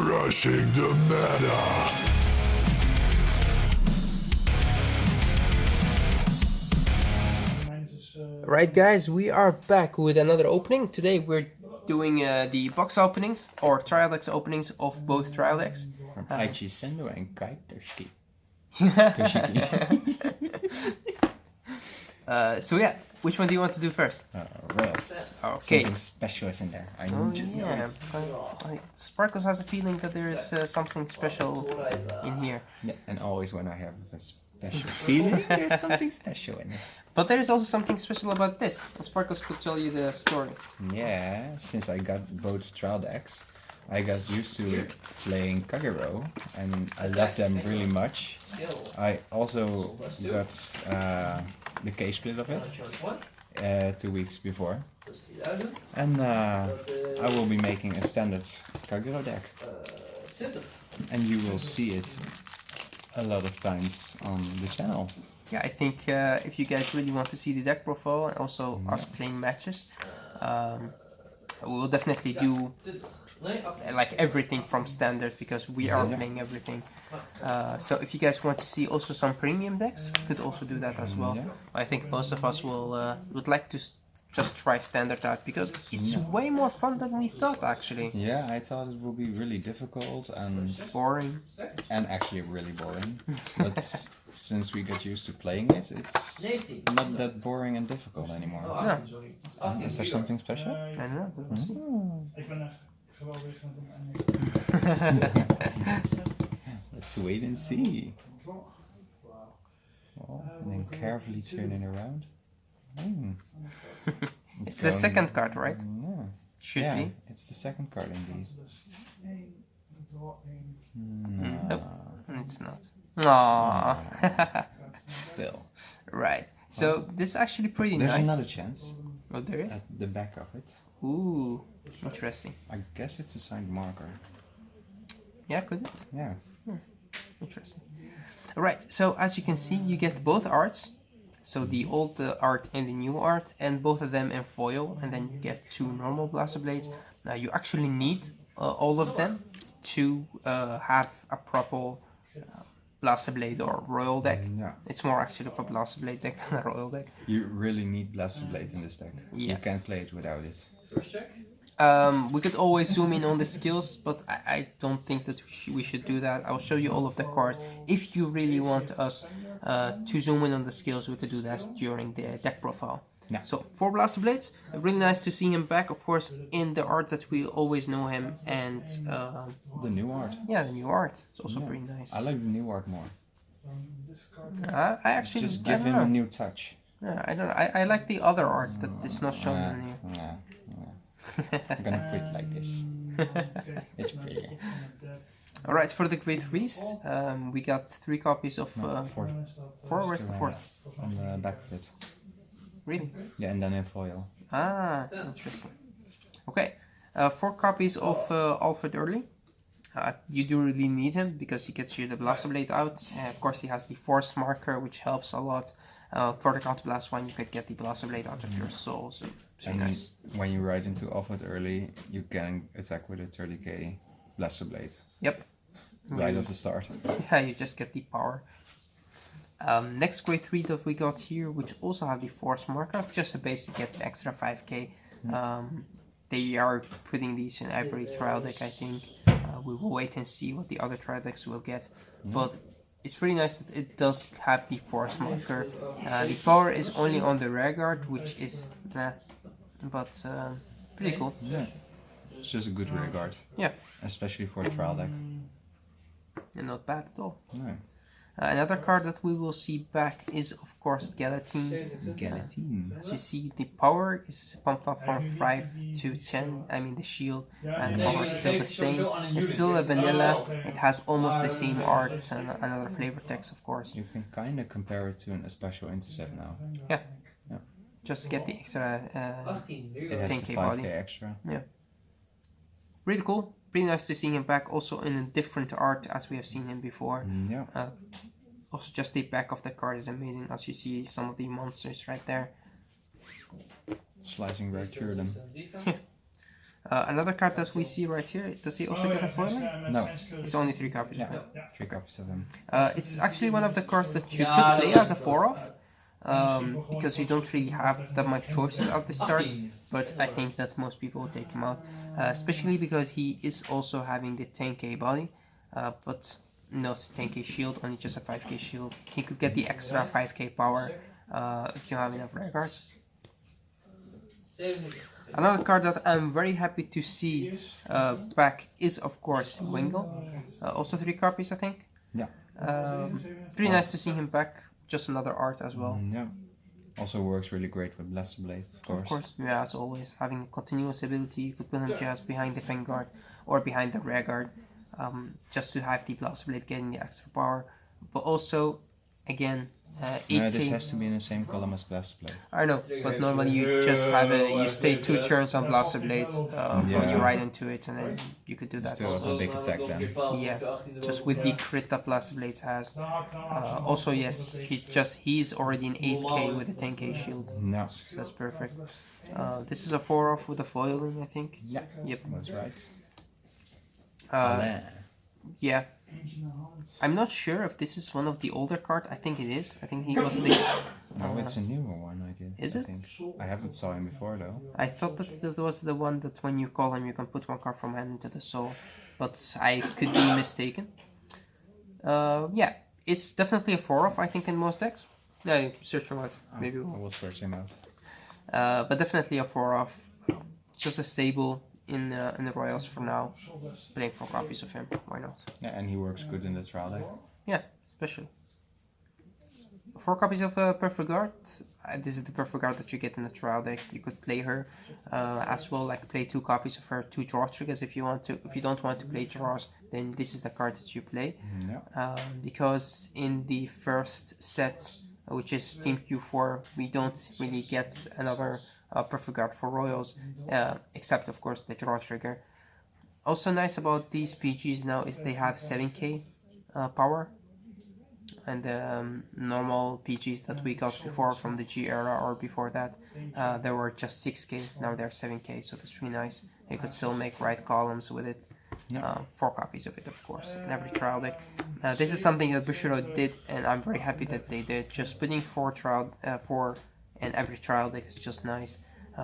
Crushing the meta. Right guys, we are back with another opening. Today we're doing the box openings or trial decks openings of both trial decks. From Aichi Sendou and Toshiki. So yeah, which one do you want to do first? Russ. Okay. Something special is in there. I just know yeah, it. Sparkles has a feeling that there is something special in here. Yeah, and always when I have a special feeling, there's something special in it. But there is also something special about this. Sparkles could tell you the story. Yeah, since I got both trial decks, I got used to playing Kagero, and I love them really much. I also got the case split of it 2 weeks before. And I will be making a standard Kagero deck. And you will see it a lot of times on the channel. Yeah, I think if you guys really want to see the deck profile and also us playing matches, we will definitely do like everything from standard because we are playing everything. So if you guys want to see also some premium decks, we could also do that as well. I think most of us will would like to just try standard out because it's way more fun than we thought actually. Yeah, I thought it would be really difficult and Boring. and actually really boring. But since we got used to playing it, it's not that boring and difficult anymore. Yeah. Is there something special? I don't know, we'll see. Let's wait and see. Oh, and then carefully turn it around. It's the second card, right? Yeah. Should Yeah, be. it's the second card indeed. Nope, it's not. Aww. Still. Right. So this is actually pretty There's nice. another chance Oh, there is? at the back of it. Ooh, interesting. I guess it's a signed marker. Yeah, could it? Yeah. Interesting. Right, so as you can see, you get both arts. So the old art and the new art, and both of them in foil, and then you get two normal Blaster Blades. Now you actually need all of them to have a proper Blaster Blade or Royal deck. Yeah. It's more actually of a Blaster Blade deck than a Royal deck. You really need Blaster Blades in this deck. Yeah. You can't play it without it. We could always zoom in on the skills, but I don't think that we should do that. I'll show you all of the cards. If you really want us to zoom in on the skills, we could do that during the deck profile. Yeah. So, for Blaster Blades, really nice to see him back, of course, in the art that we always know him, and The new art. yeah, the new art. It's also pretty nice. I like the new art more. I actually Just I give don't him know. a new touch. Yeah, I don't know. I like the other art that is not shown in here. Yeah. I'm gonna put it like this. It's pretty. Alright, for the Great Threes, we got 3 copies of... Four. 4? Where's the 4th? On the back of it. Really? Yeah, and then in foil. Ah, interesting. Okay, 4 copies of Alfred Early. You do really need him because he gets you the Blaster Blade out. Of course, he has the Force marker, which helps a lot. For the Counter Blast one, you could get the Blaster Blade out of your soul, so And nice. when you ride into Alfred early, you can attack with a 30k Blaster Blade. Yep. Right off the start. Yeah, you just get the power. Next Great 3 that we got here, which also have the Force marker, just a basic get the extra 5k. They are putting these in every trial deck, I think. We will wait and see what the other trial decks will get. But it's pretty nice that it does have the Force marker. The power is only on the rear guard, which is but pretty cool. Yeah. It's just a good rear guard. Yeah, Especially for a trial deck. and not bad at all. No. Another card that we will see back is, of course, Guillotine. Guillotine. As you see, the power is pumped up from 5 to 10. I mean, the shield and the power is still the same. It's still a vanilla. It has almost the same art and another flavor text, of course. You can kind of compare it to a special intercept now. Yeah. Yeah. Just to get the extra It has 10k the 5k body. extra. Yeah. Really cool. Pretty nice to see him back, also in a different art as we have seen him before. Yeah. Also, just the back of the card is amazing, as you see some of the monsters right there. Slicing right through them. Another card that we see right here, does he also get a foiling? No. It's only 3 copies. Yeah, 3 copies of him. It's actually one of the cards that you could play as a 4-off, because you don't really have that much choices at the start, but I think that most people will take him out, especially because he is also having the 10k body, but not 10k shield, only just a 5k shield. He could get the extra 5k power if you have enough rare cards. Another card that I'm very happy to see back is, of course, Wingle. Also 3 copies, I think. Yeah. Pretty nice to see him back. Just another art as well. Yeah. Also works really great with Blaster Blade, of course. Of course, yeah, as always. Having continuous ability, you could put him just behind the Vanguard or behind the Rear Guard, just to have the Blaster Blade getting the extra power. But also, again, 8k. No, this has to be in the same column as Blaster Blade. I know, but normally you just have you stay 2 turns on Blaster Blades when you ride into it, and then you could do that. Still have a big attack then. Yeah, just with the crit that Blaster Blades has. Also, yes, he's already in 8k with a 10k shield. No. So that's perfect. This is a 4-off with a foiling, I think. Yeah. Yep. That's right. Yeah. I'm not sure if this is one of the older cards. I think it is. I think he was the... No, it's a newer one, I guess. Is it? I haven't saw him before, though. I thought that it was the one that when you call him, you can put 1 card from hand into the soul. But I could be mistaken. Yeah, it's definitely a 4-off, I think, in most decks. Yeah, search him out. Maybe I will search him out. but definitely a 4-off. Just a stable in the Royals for now. Playing 4 copies of him, why not? Yeah, and he works good in the trial deck. Yeah, especially. 4 copies of Perfect Guard. This is the Perfect Guard that you get in the trial deck. You could play her as well, like play 2 copies of her, 2 draw triggers if you want to. If you don't want to play draws, then this is the card that you play. Yeah. Because in the first set, which is Team Q4, we don't really get another Perfect Guard for Royals, except of course the draw trigger. Also nice about these PGs now is they have 7k power, and the normal PGs that we got before from the G era or before that, they were just 6k, now they're 7k, so that's really nice. You could still make right columns with it. 4 copies of it, of course, in every trial deck. This is something that Bushiroad did, and I'm very happy that they did. Just putting 4 in every trial deck is just nice.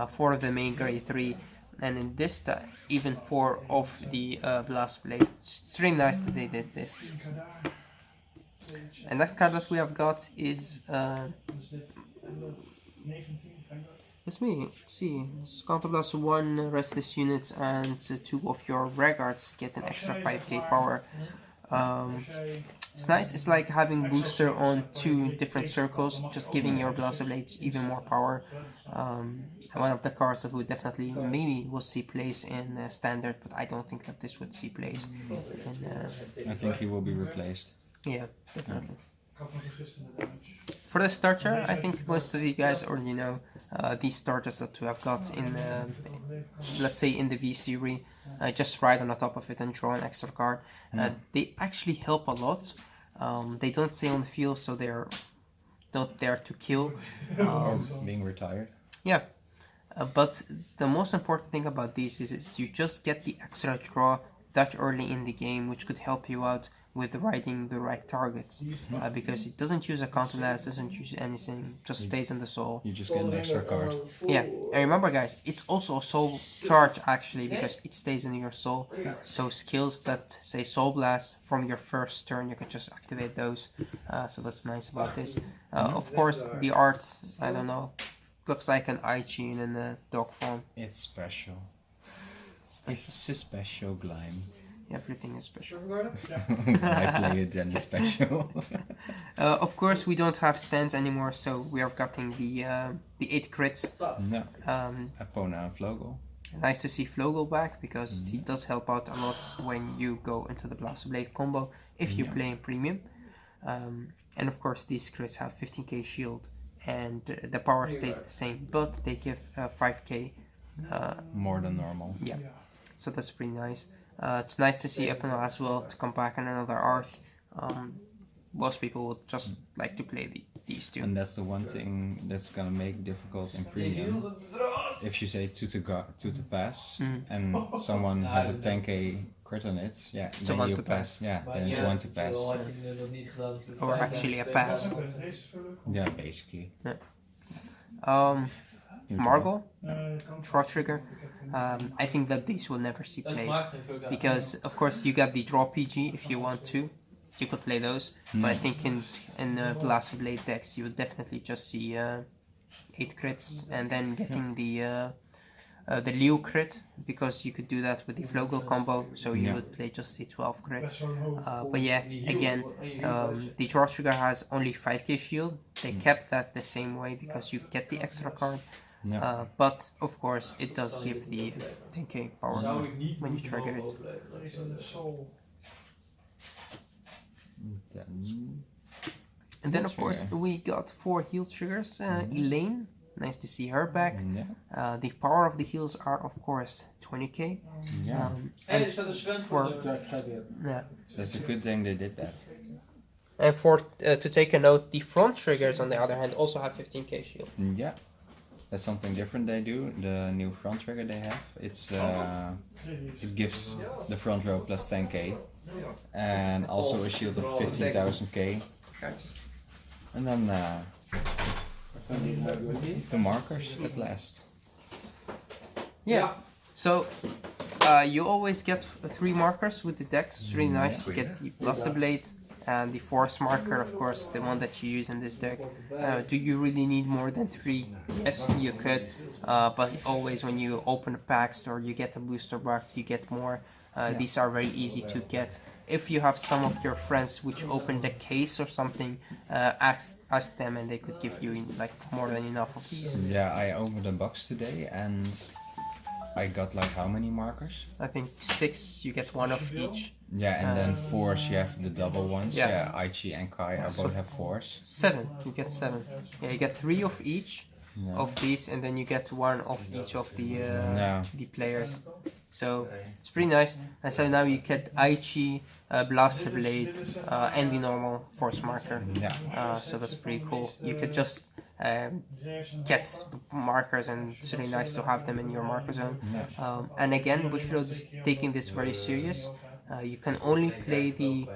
4 of the main grade 3, and in this even 4 of the Blast Blade. It's really nice that they did this. And next card that we have got is it's me. See, Counterblast 1 restless unit and 2 of your rare guards get an extra 5k power. It's nice. It's like having booster on 2 different circles, just giving your Blaster Blades even more power. One of the cards that would definitely maybe will see plays in standard, but I don't think that this would see plays. I think he will be replaced. Yeah, definitely. For the starter, I think most of you guys already know these starters that we have got in, let's say in the V series. Just ride on the top of it and draw an extra card. They actually help a lot. They don't stay on the field, so they're not there to kill. Or being retired. Yeah. But the most important thing about these is you just get the extra draw that early in the game, which could help you out with riding the right targets, because it doesn't use a counterblast, doesn't use anything, just stays in the soul. You just get an extra card. Yeah, and remember guys, it's also a soul charge actually, because it stays in your soul. So skills that say soul blast from your first turn, you can just activate those. So that's nice about this. Of course, the art, I don't know, looks like an Aichi in a dog form. It's special. It's a special Glime. Everything is special. I play it and it's special. Of course, we don't have stands anymore, so we are getting the 8 crits. No. Epona and Flogel. Nice to see Flogel back, because he does help out a lot when you go into the Blaster Blade combo if you play in premium. And of course, these crits have 15k shield, and the power stays the same, but they give 5k more than normal. Yeah, so that's pretty nice. It's nice to see Epona as well to come back in another art. Most people would just like to play these two. And that's the one thing that's gonna make difficult in premium. if you say two to pass, and someone has a 10k crit on it, yeah, So then one you to pass. Yeah, then it's one to pass. Or actually a pass. Yeah, basically. Marble, draw trigger. I think that these will never see plays because, of course, you got the draw PG if you want to. You could play those, but I think in Blast Blade decks you would definitely just see 8 crits and then getting the Liu crit, because you could do that with the Flogel combo, so you would play just the 12 crit. But yeah, again, the draw trigger has only 5k shield. They kept that the same way because you get the extra card. But of course it does give the 10k power when you trigger it. And then of course we got 4 heal triggers. Elaine, nice to see her back. The power of the heals are of course 20k. And for, That's a good thing they did that. And for to take a note, the front triggers on the other hand also have 15k shield. Yeah. That's something different they do. The new front trigger they have, it's it gives the front row plus 10k and also a shield of 15,000k. And then the markers at last. Yeah. So you always get 3 markers with the decks. It's really nice. You get the Blast Blade and the Force marker, of course, the one that you use in this deck. Do you really need more than 3? Yes, you could, but always when you open a pack or you get a booster box, you get more. These are very easy to get. If you have some of your friends which opened a case or something, ask them and they could give you like more than enough of these. Yeah, I opened a box today and I got like how many markers? I think 6, you get 1 of each. Yeah, and then 4s you have the double ones. Yeah, Aichi and Kai both have 4s. 7, you get 7. Yeah, you get 3 of each of these, and then you get 1 of each of the players. So it's pretty nice. And so now you get Aichi, Blast Blade, and the normal Force marker. So that's pretty cool. You could just get markers, and it's really nice to have them in your marker zone. And again, Bushiroad is taking this very serious. You can only play the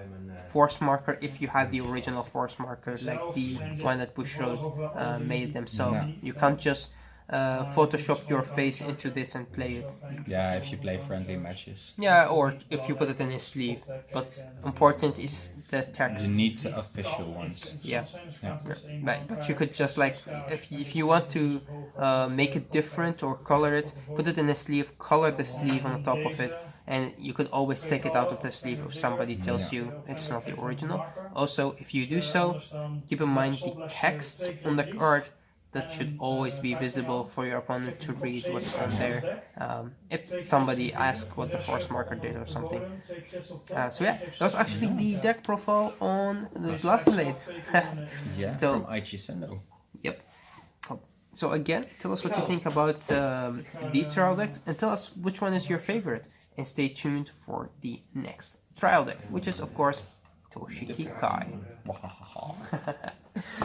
Force marker if you have the original Force marker, like the one that Bushiroad made themselves. You can't just Photoshop your face into this and play it. Yeah, if you play friendly matches. Yeah, or if you put it in a sleeve. But important is the text. You need the official ones. Yeah. But you could just like, if you want to make it different or color it, put it in a sleeve, color the sleeve on top of it, and you could always take it out of the sleeve if somebody tells you it's not the original. Also, if you do so, keep in mind the text on the card. That should always be visible for your opponent to read what's on there. If somebody asks what the Force marker did or something. So yeah, that was actually the deck profile on the Blast Blade. Yeah, so, from Aichi Sendou. Yep. So again, tell us what you think about these trial decks, and tell us which one is your favorite. And stay tuned for the next trial deck, which is of course Toshiki Kai.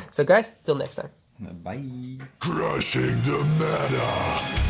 So guys, till next time. Bye. Crushing the meta.